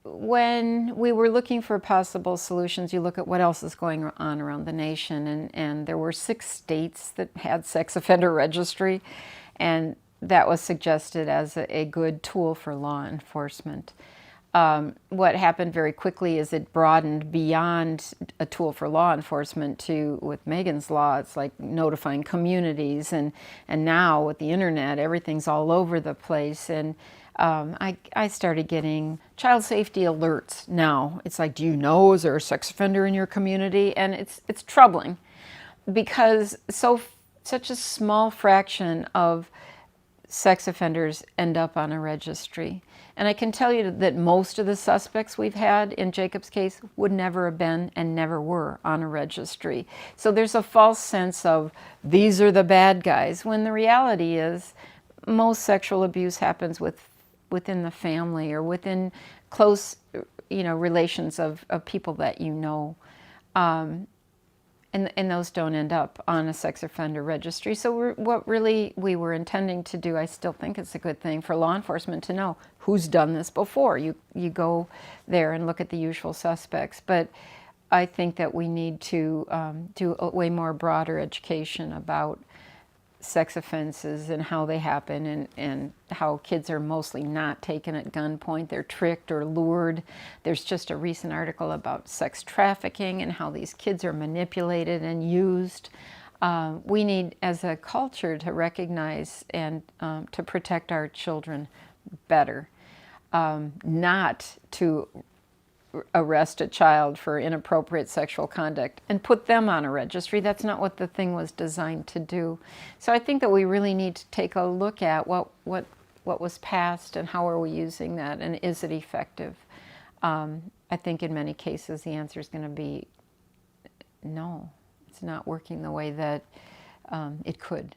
when we were looking for possible solutions, you look at what else is going on around the nation, and there were 6 states that had sex offender registry, and that was suggested as a good tool for law enforcement. What happened very quickly is it broadened beyond a tool for law enforcement to, with Megan's Law, it's like notifying communities, and now with the internet, everything's all over the place. And I started getting child safety alerts now. It's like, do you know, is there a sex offender in your community? And it's troubling because such a small fraction of sex offenders end up on a registry. And I can tell you that most of the suspects we've had in Jacob's case would never have been and never were on a registry. So there's a false sense of these are the bad guys, when the reality is most sexual abuse happens within the family or within close relations of people that you know. And those don't end up on a sex offender registry. So what really we were intending to do, I still think it's a good thing for law enforcement to know who's done this before. You go there and look at the usual suspects. But I think that we need to do a way more broader education about sex offenses and how they happen, and how kids are mostly not taken at gunpoint. They're tricked or lured. There's just a recent article about sex trafficking and how these kids are manipulated and used. We need, as a culture, to recognize and to protect our children better, not to arrest a child for inappropriate sexual conduct and put them on a registry. That's not what the thing was designed to do. So I think that we really need to take a look at what was passed and how are we using that, and is it effective? I think in many cases the answer is going to be no. It's not working the way that it could.